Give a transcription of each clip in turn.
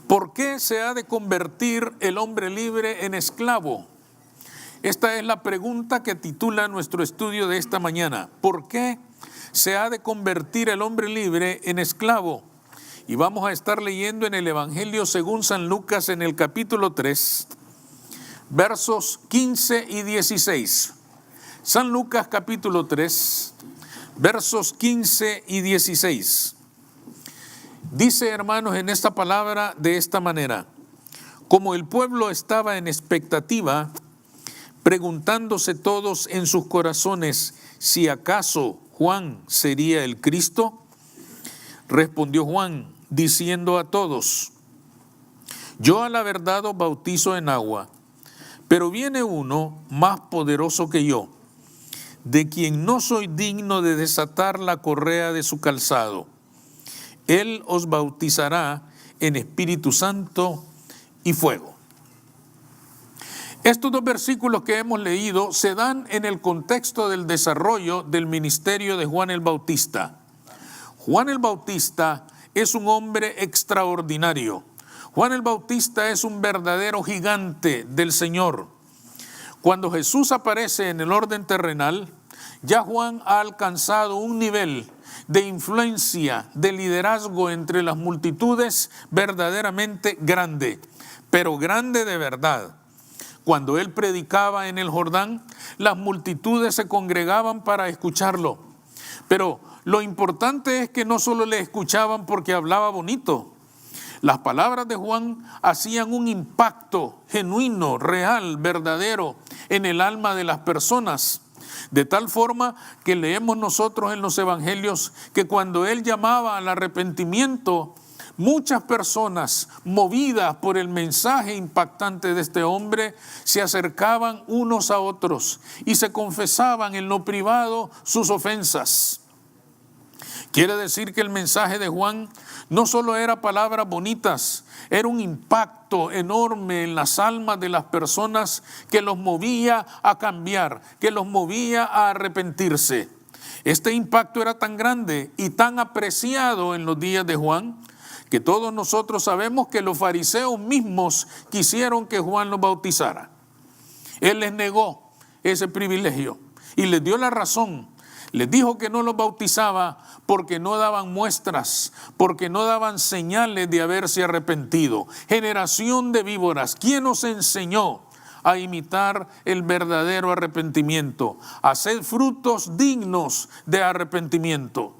¿Por qué se ha de convertir el hombre libre en esclavo? Esta es la pregunta que titula nuestro estudio de esta mañana. ¿Por qué se ha de convertir el hombre libre en esclavo? Y vamos a estar leyendo en el Evangelio según San Lucas en el capítulo 3, versos 15 y 16. San Lucas capítulo 3, versos 15 y 16. Dice, hermanos, en esta palabra de esta manera: como el pueblo estaba en expectativa, preguntándose todos en sus corazones si acaso Juan sería el Cristo, respondió Juan diciendo a todos: yo a la verdad os bautizo en agua, pero viene uno más poderoso que yo, de quien no soy digno de desatar la correa de su calzado. Él os bautizará en Espíritu Santo y fuego. Estos dos versículos que hemos leído se dan en el contexto del desarrollo del ministerio de Juan el Bautista. Juan el Bautista es un hombre extraordinario. Juan el Bautista es un verdadero gigante del Señor. Cuando Jesús aparece en el orden terrenal, ya Juan ha alcanzado un nivel de influencia, de liderazgo entre las multitudes verdaderamente grande, pero grande de verdad. Cuando él predicaba en el Jordán, las multitudes se congregaban para escucharlo. Pero lo importante es que no solo le escuchaban porque hablaba bonito. Las palabras de Juan hacían un impacto genuino, real, verdadero en el alma de las personas. De tal forma que leemos nosotros en los evangelios que cuando él llamaba al arrepentimiento, muchas personas, movidas por el mensaje impactante de este hombre, se acercaban unos a otros y se confesaban en lo privado sus ofensas. Quiere decir que el mensaje de Juan no solo era palabras bonitas, era un impacto enorme en las almas de las personas que los movía a cambiar, que los movía a arrepentirse. Este impacto era tan grande y tan apreciado en los días de Juan, que todos nosotros sabemos que los fariseos mismos quisieron que Juan los bautizara. Él les negó ese privilegio y les dio la razón. Les dijo que no los bautizaba porque no daban muestras, porque no daban señales de haberse arrepentido. Generación de víboras, ¿quién os enseñó a imitar el verdadero arrepentimiento? Haced frutos dignos de arrepentimiento.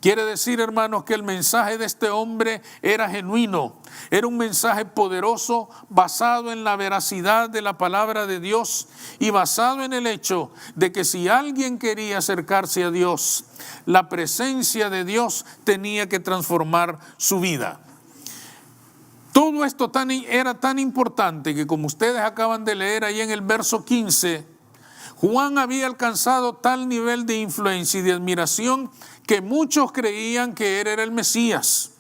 Quiere decir, hermanos, que el mensaje de este hombre era genuino, era un mensaje poderoso basado en la veracidad de la palabra de Dios y basado en el hecho de que si alguien quería acercarse a Dios, la presencia de Dios tenía que transformar su vida. Todo esto era tan importante que, como ustedes acaban de leer ahí en el verso 15, Juan había alcanzado tal nivel de influencia y de admiración que muchos creían que él era el Mesías.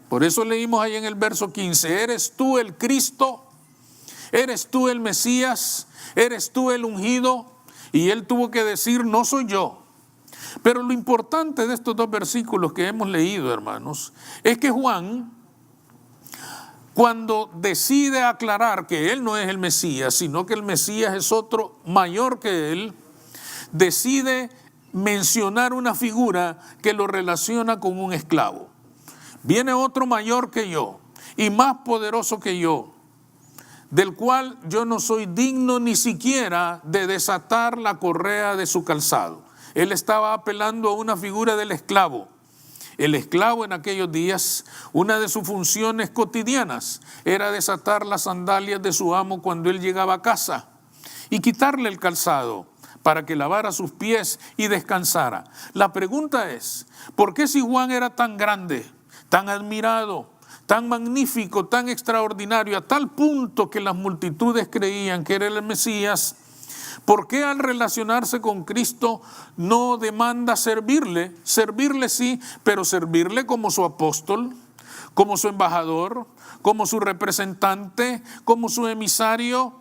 Por eso leímos ahí en el verso 15, ¿eres tú el Cristo? ¿Eres tú el Mesías? ¿Eres tú el ungido? Y él tuvo que decir, no soy yo. Pero lo importante de estos dos versículos que hemos leído, hermanos, es que Juan, cuando decide aclarar que él no es el Mesías, sino que el Mesías es otro mayor que él, decide mencionar una figura que lo relaciona con un esclavo. Viene otro mayor que yo y más poderoso que yo, del cual yo no soy digno ni siquiera de desatar la correa de su calzado. Él estaba apelando a una figura del esclavo. El esclavo en aquellos días, una de sus funciones cotidianas era desatar las sandalias de su amo cuando él llegaba a casa y quitarle el calzado para que lavara sus pies y descansara. La pregunta es, ¿por qué si Juan era tan grande, tan admirado, tan magnífico, tan extraordinario, a tal punto que las multitudes creían que era el Mesías, por qué al relacionarse con Cristo no demanda servirle? Servirle sí, pero servirle como su apóstol, como su embajador, como su representante, como su emisario,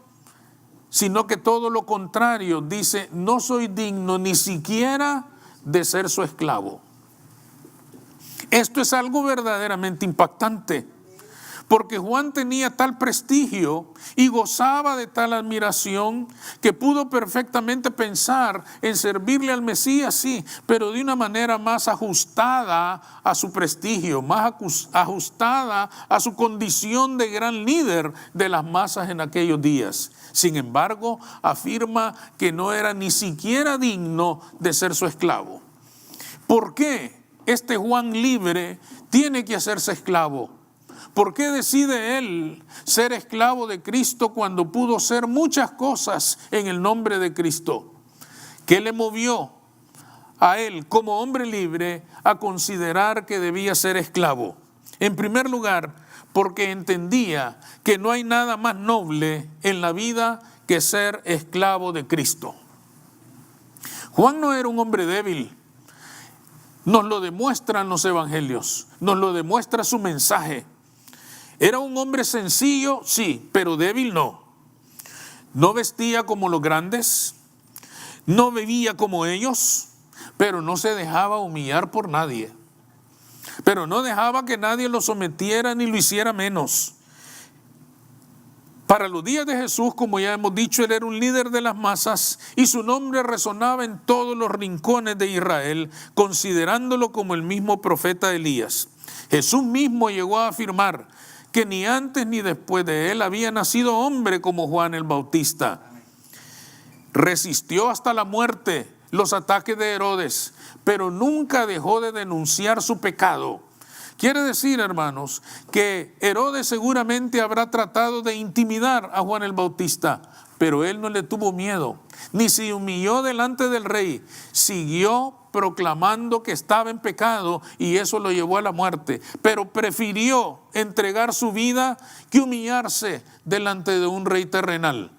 sino que todo lo contrario, dice, no soy digno ni siquiera de ser su esclavo. Esto es algo verdaderamente impactante, porque Juan tenía tal prestigio y gozaba de tal admiración que pudo perfectamente pensar en servirle al Mesías, sí, pero de una manera más ajustada a su prestigio, más ajustada a su condición de gran líder de las masas en aquellos días. Sin embargo, afirma que no era ni siquiera digno de ser su esclavo. ¿Por qué este Juan libre tiene que hacerse esclavo? ¿Por qué decide él ser esclavo de Cristo cuando pudo ser muchas cosas en el nombre de Cristo? ¿Qué le movió a él como hombre libre a considerar que debía ser esclavo? En primer lugar, porque entendía que no hay nada más noble en la vida que ser esclavo de Cristo. Juan no era un hombre débil. Nos lo demuestran los evangelios, nos lo demuestra su mensaje. Era un hombre sencillo, sí, pero débil no. No vestía como los grandes, no bebía como ellos, pero no se dejaba humillar por nadie. Pero no dejaba que nadie lo sometiera ni lo hiciera menos. Para los días de Jesús, como ya hemos dicho, él era un líder de las masas y su nombre resonaba en todos los rincones de Israel, considerándolo como el mismo profeta Elías. Jesús mismo llegó a afirmar que ni antes ni después de él había nacido hombre como Juan el Bautista. Resistió hasta la muerte los ataques de Herodes, pero nunca dejó de denunciar su pecado. Quiere decir, hermanos, que Herodes seguramente habrá tratado de intimidar a Juan el Bautista, pero él no le tuvo miedo, ni se humilló delante del rey, siguió proclamando que estaba en pecado y eso lo llevó a la muerte, pero prefirió entregar su vida que humillarse delante de un rey terrenal.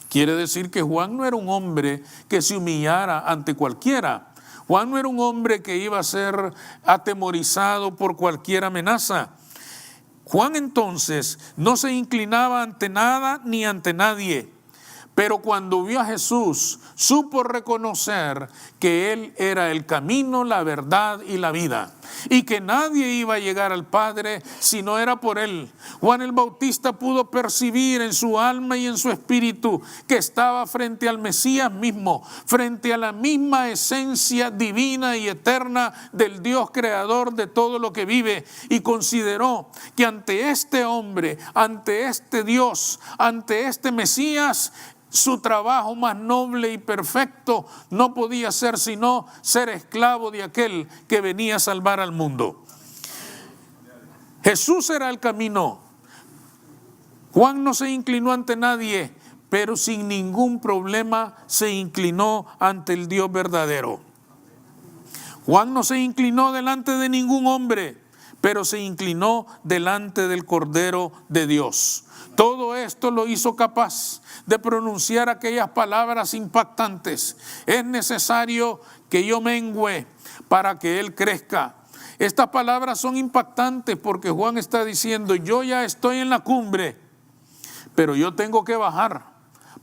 Quiere decir que Juan no era un hombre que se humillara ante cualquiera. Juan no era un hombre que iba a ser atemorizado por cualquier amenaza. Juan entonces no se inclinaba ante nada ni ante nadie, pero cuando vio a Jesús, supo reconocer que Él era el camino, la verdad y la vida, y que nadie iba a llegar al Padre si no era por Él. Juan el Bautista pudo percibir en su alma y en su espíritu que estaba frente al Mesías mismo, frente a la misma esencia divina y eterna del Dios creador de todo lo que vive, y consideró que ante este hombre, ante este Dios, ante este Mesías, su trabajo más noble y perfecto no podía ser sino ser esclavo de aquel que venía a salvar al mundo. Jesús era el camino. Juan no se inclinó ante nadie, pero sin ningún problema se inclinó ante el Dios verdadero. Juan no se inclinó delante de ningún hombre, pero se inclinó delante del Cordero de Dios. Todo esto lo hizo capaz de pronunciar aquellas palabras impactantes. Es necesario que yo mengüe para que Él crezca. Estas palabras son impactantes porque Juan está diciendo, yo ya estoy en la cumbre, pero yo tengo que bajar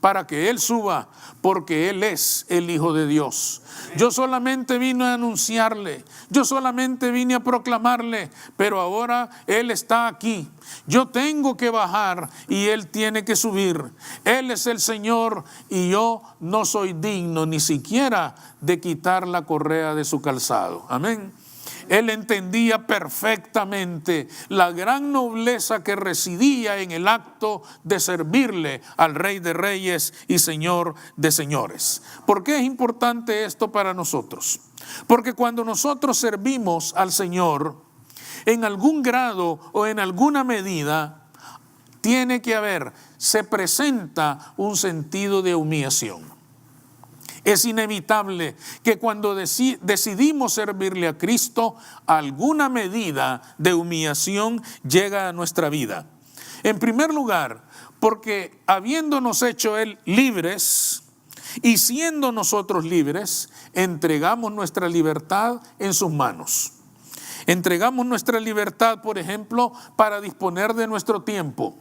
para que Él suba, porque Él es el Hijo de Dios. Yo solamente vine a anunciarle, yo solamente vine a proclamarle, pero ahora Él está aquí. Yo tengo que bajar y Él tiene que subir. Él es el Señor y yo no soy digno ni siquiera de quitar la correa de su calzado. Amén. Él entendía perfectamente la gran nobleza que residía en el acto de servirle al Rey de Reyes y Señor de Señores. ¿Por qué es importante esto para nosotros? Porque cuando nosotros servimos al Señor, en algún grado o en alguna medida, se presenta un sentido de humillación. Es inevitable que cuando decidimos servirle a Cristo, alguna medida de humillación llega a nuestra vida. En primer lugar, porque habiéndonos hecho Él libres y siendo nosotros libres, entregamos nuestra libertad en sus manos. Entregamos nuestra libertad, por ejemplo, para disponer de nuestro tiempo.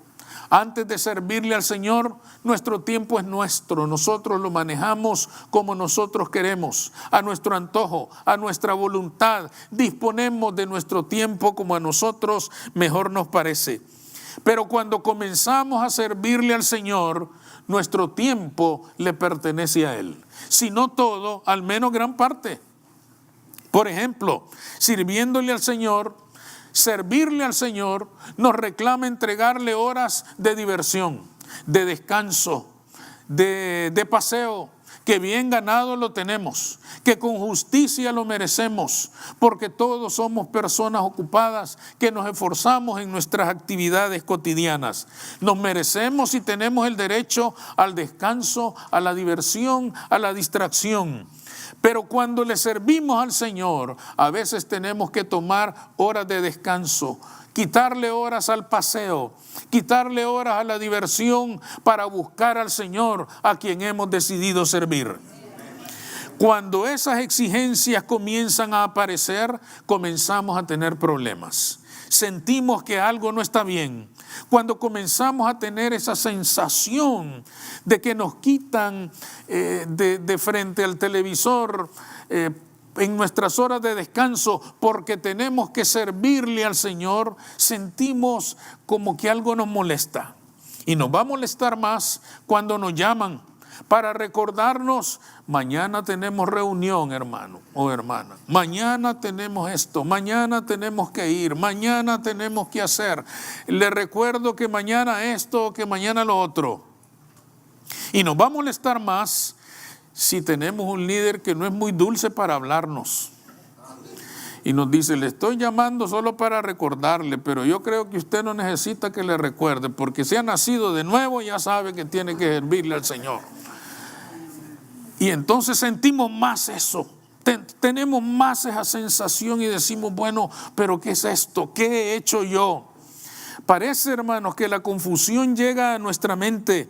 Antes de servirle al Señor, nuestro tiempo es nuestro. Nosotros lo manejamos como nosotros queremos, a nuestro antojo, a nuestra voluntad. Disponemos de nuestro tiempo como a nosotros mejor nos parece. Pero cuando comenzamos a servirle al Señor, nuestro tiempo le pertenece a Él. Si no todo, al menos gran parte. Por ejemplo, sirviéndole al Señor, servirle al Señor nos reclama entregarle horas de diversión, de descanso, de paseo, que bien ganado lo tenemos, que con justicia lo merecemos, porque todos somos personas ocupadas que nos esforzamos en nuestras actividades cotidianas. Nos merecemos y tenemos el derecho al descanso, a la diversión, a la distracción. Pero cuando le servimos al Señor, a veces tenemos que tomar horas de descanso, quitarle horas al paseo, quitarle horas a la diversión para buscar al Señor a quien hemos decidido servir. Cuando esas exigencias comienzan a aparecer, comenzamos a tener problemas. Sentimos que algo no está bien. Cuando comenzamos a tener esa sensación de que nos quitan de frente al televisor en nuestras horas de descanso porque tenemos que servirle al Señor, sentimos como que algo nos molesta. Y nos va a molestar más cuando nos llaman para recordarnos: mañana tenemos reunión, hermano o hermana, mañana tenemos esto, mañana tenemos que ir, mañana tenemos que hacer, le recuerdo que mañana esto, que mañana lo otro. Y nos va a molestar más si tenemos un líder que no es muy dulce para hablarnos y nos dice: le estoy llamando solo para recordarle, pero yo creo que usted no necesita que le recuerde, porque si ha nacido de nuevo ya sabe que tiene que servirle al Señor. Y entonces sentimos más eso, tenemos más esa sensación y decimos: bueno, pero ¿qué es esto? ¿Qué he hecho yo? Parece, hermanos, que la confusión llega a nuestra mente.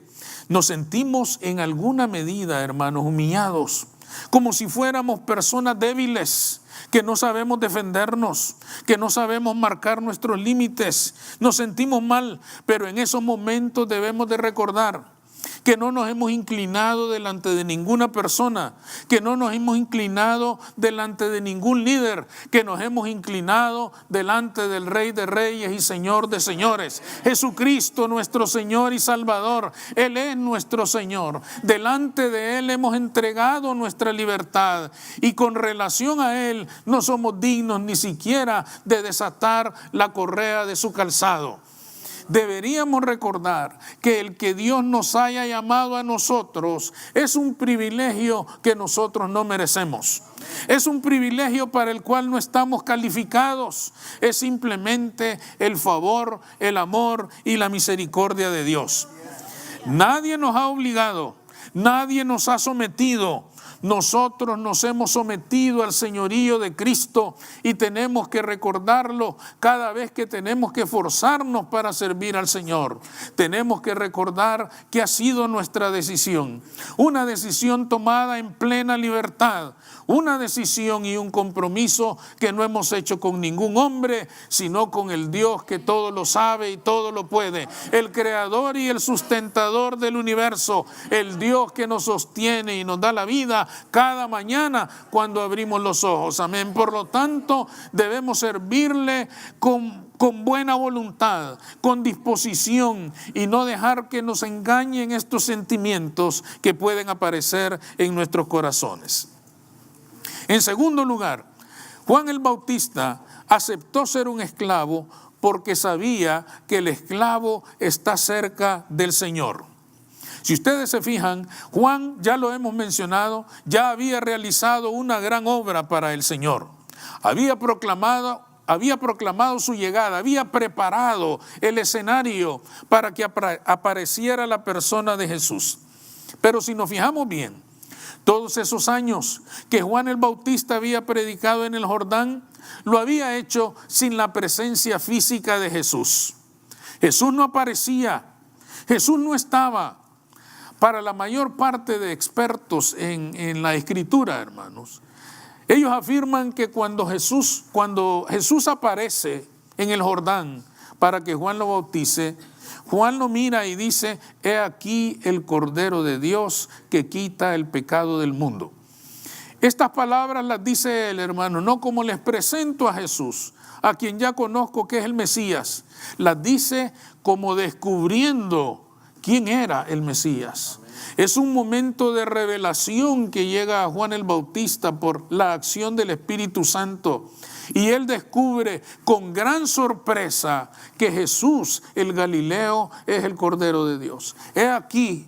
Nos sentimos en alguna medida, hermanos, humillados, como si fuéramos personas débiles, que no sabemos defendernos, que no sabemos marcar nuestros límites. Nos sentimos mal, pero en esos momentos debemos de recordar que no nos hemos inclinado delante de ninguna persona, que no nos hemos inclinado delante de ningún líder, que nos hemos inclinado delante del Rey de Reyes y Señor de Señores, Jesucristo, nuestro Señor y Salvador. Él es nuestro Señor. Delante de Él hemos entregado nuestra libertad y con relación a Él no somos dignos ni siquiera de desatar la correa de su calzado. Deberíamos recordar que el que Dios nos haya llamado a nosotros es un privilegio que nosotros no merecemos. Es un privilegio para el cual no estamos calificados. Es simplemente el favor, el amor y la misericordia de Dios. Nadie nos ha obligado, nadie nos ha sometido. Nosotros nos hemos sometido al señorío de Cristo y tenemos que recordarlo cada vez que tenemos que esforzarnos para servir al Señor. Tenemos que recordar que ha sido nuestra decisión, una decisión tomada en plena libertad, una decisión y un compromiso que no hemos hecho con ningún hombre, sino con el Dios que todo lo sabe y todo lo puede, el creador y el sustentador del universo, el Dios que nos sostiene y nos da la vida cada mañana cuando abrimos los ojos. Amén. Por lo tanto, debemos servirle con buena voluntad, con disposición y no dejar que nos engañen estos sentimientos que pueden aparecer en nuestros corazones. En segundo lugar, Juan el Bautista aceptó ser un esclavo porque sabía que el esclavo está cerca del Señor. Si ustedes se fijan, Juan, ya lo hemos mencionado, ya había realizado una gran obra para el Señor. Había proclamado su llegada, había preparado el escenario para que apareciera la persona de Jesús. Pero si nos fijamos bien, todos esos años que Juan el Bautista había predicado en el Jordán, lo había hecho sin la presencia física de Jesús. Jesús no aparecía, Jesús no estaba. Para la mayor parte de expertos en la Escritura, hermanos, ellos afirman que cuando Jesús aparece en el Jordán para que Juan lo bautice, Juan lo mira y dice: he aquí el Cordero de Dios que quita el pecado del mundo. Estas palabras las dice él, hermano, no como les presento a Jesús, a quien ya conozco que es el Mesías. Las dice como descubriendo quién era el Mesías. Es un momento de revelación que llega a Juan el Bautista por la acción del Espíritu Santo. Y él descubre con gran sorpresa que Jesús, el Galileo, es el Cordero de Dios. He aquí,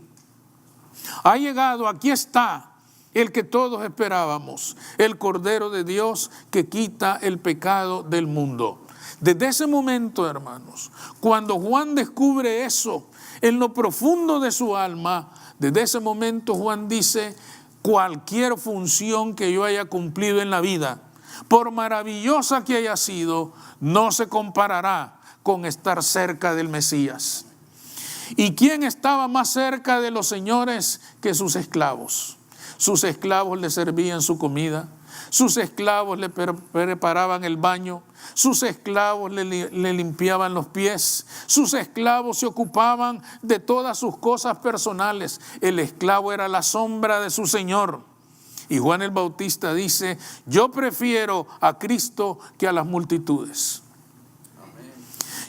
ha llegado, aquí está el que todos esperábamos, el Cordero de Dios que quita el pecado del mundo. Desde ese momento, hermanos, cuando Juan descubre eso en lo profundo de su alma, desde ese momento Juan dice, cualquier función que yo haya cumplido en la vida, por maravillosa que haya sido, no se comparará con estar cerca del Mesías. ¿Y quién estaba más cerca de los señores que sus esclavos? Sus esclavos le servían su comida, sus esclavos le preparaban el baño, sus esclavos le limpiaban los pies, sus esclavos se ocupaban de todas sus cosas personales. El esclavo era la sombra de su Señor. Y Juan el Bautista dice, yo prefiero a Cristo que a las multitudes.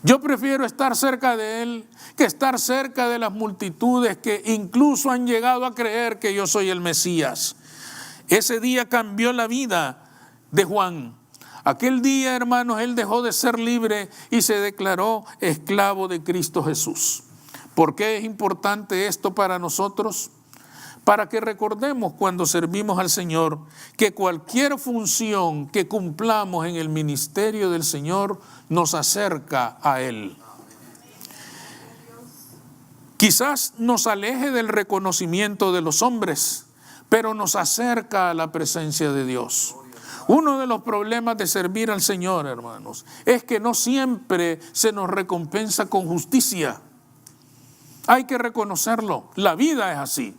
Yo prefiero estar cerca de Él que estar cerca de las multitudes que incluso han llegado a creer que yo soy el Mesías. Ese día cambió la vida de Juan. Aquel día, hermanos, él dejó de ser libre y se declaró esclavo de Cristo Jesús. ¿Por qué es importante esto para nosotros? Para que recordemos cuando servimos al Señor que cualquier función que cumplamos en el ministerio del Señor nos acerca a Él. Quizás nos aleje del reconocimiento de los hombres, pero nos acerca a la presencia de Dios. Uno de los problemas de servir al Señor, hermanos, es que no siempre se nos recompensa con justicia. Hay que reconocerlo, la vida es así.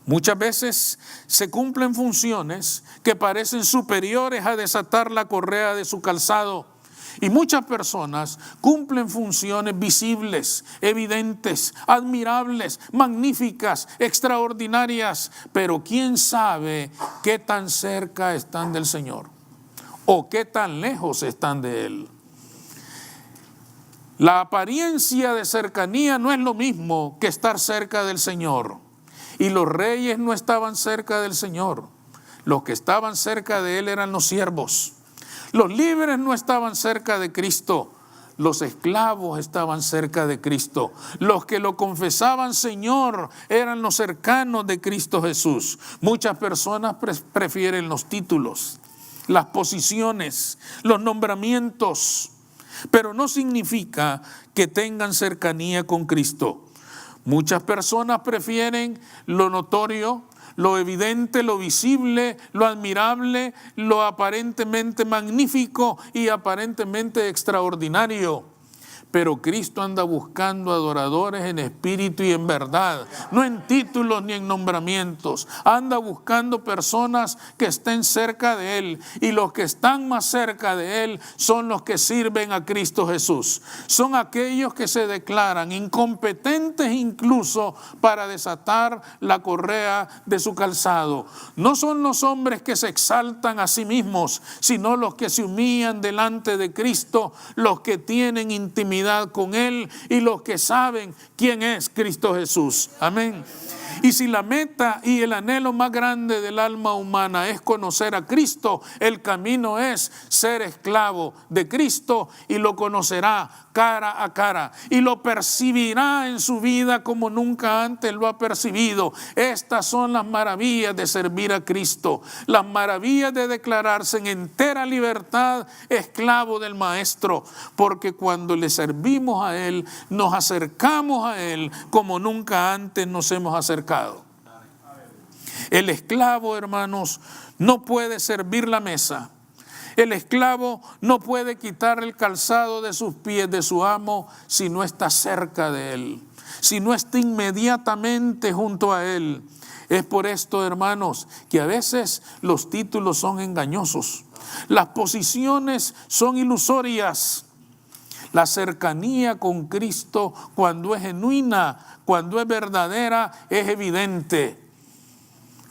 Muchas veces se cumplen funciones que parecen superiores a desatar la correa de su calzado. Y muchas personas cumplen funciones visibles, evidentes, admirables, magníficas, extraordinarias. Pero ¿quién sabe qué tan cerca están del Señor? ¿O qué tan lejos están de Él? La apariencia de cercanía no es lo mismo que estar cerca del Señor. Y los reyes no estaban cerca del Señor. Los que estaban cerca de Él eran los siervos. Los libres no estaban cerca de Cristo. Los esclavos estaban cerca de Cristo. Los que lo confesaban Señor eran los cercanos de Cristo Jesús. Muchas personas prefieren los títulos, las posiciones, los nombramientos, pero no significa que tengan cercanía con Cristo. Muchas personas prefieren lo notorio, lo evidente, lo visible, lo admirable, lo aparentemente magnífico y aparentemente extraordinario. Pero Cristo anda buscando adoradores en espíritu y en verdad, no en títulos ni en nombramientos. Anda buscando personas que estén cerca de Él, y los que están más cerca de Él son los que sirven a Cristo Jesús. Son aquellos que se declaran incompetentes incluso para desatar la correa de su calzado. No son los hombres que se exaltan a sí mismos, sino los que se humillan delante de Cristo, los que tienen intimidad con Él y los que saben quién es Cristo Jesús. Amén. Y si la meta y el anhelo más grande del alma humana es conocer a Cristo, el camino es ser esclavo de Cristo, y lo conocerá cara a cara y lo percibirá en su vida como nunca antes lo ha percibido. Estas son las maravillas de servir a Cristo, las maravillas de declararse en entera libertad esclavo del Maestro, porque cuando le servimos a Él, nos acercamos a Él como nunca antes nos hemos acercado. El esclavo, hermanos, no puede servir la mesa. El esclavo no puede quitar el calzado de sus pies de su amo si no está cerca de él, si no está inmediatamente junto a él. Es por esto, hermanos, que a veces los títulos son engañosos, las posiciones son ilusorias. La cercanía con Cristo, cuando es genuina, cuando es verdadera, es evidente.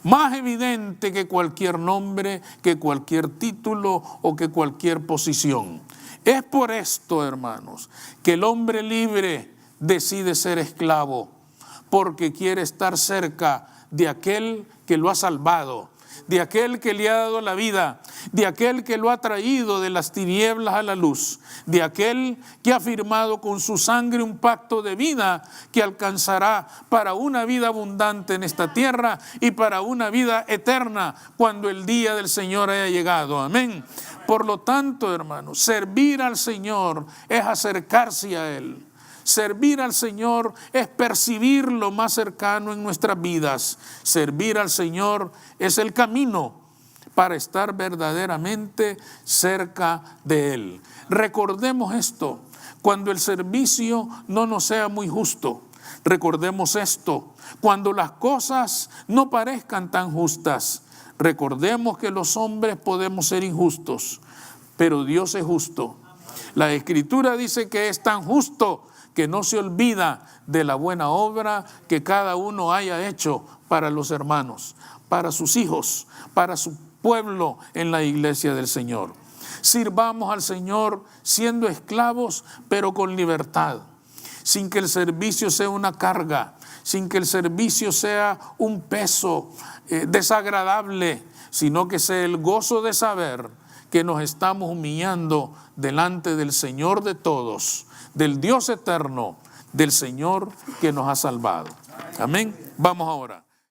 Más evidente que cualquier nombre, que cualquier título o que cualquier posición. Es por esto, hermanos, que el hombre libre decide ser esclavo, porque quiere estar cerca de aquel que lo ha salvado, de aquel que le ha dado la vida, de aquel que lo ha traído de las tinieblas a la luz, de aquel que ha firmado con su sangre un pacto de vida que alcanzará para una vida abundante en esta tierra y para una vida eterna cuando el día del Señor haya llegado. Amén. Por lo tanto, hermanos, servir al Señor es acercarse a Él. Servir al Señor es percibirlo más cercano en nuestras vidas. Servir al Señor es el camino para estar verdaderamente cerca de Él. Recordemos esto, cuando el servicio no nos sea muy justo. Recordemos esto, cuando las cosas no parezcan tan justas. Recordemos que los hombres podemos ser injustos, pero Dios es justo. La Escritura dice que es tan justo que no se olvida de la buena obra que cada uno haya hecho para los hermanos, para sus hijos, para su pueblo en la iglesia del Señor. Sirvamos al Señor siendo esclavos, pero con libertad, sin que el servicio sea una carga, sin que el servicio sea un peso desagradable, sino que sea el gozo de saber que nos estamos humillando delante del Señor de todos, del Dios eterno, del Señor que nos ha salvado. Amén. Vamos ahora.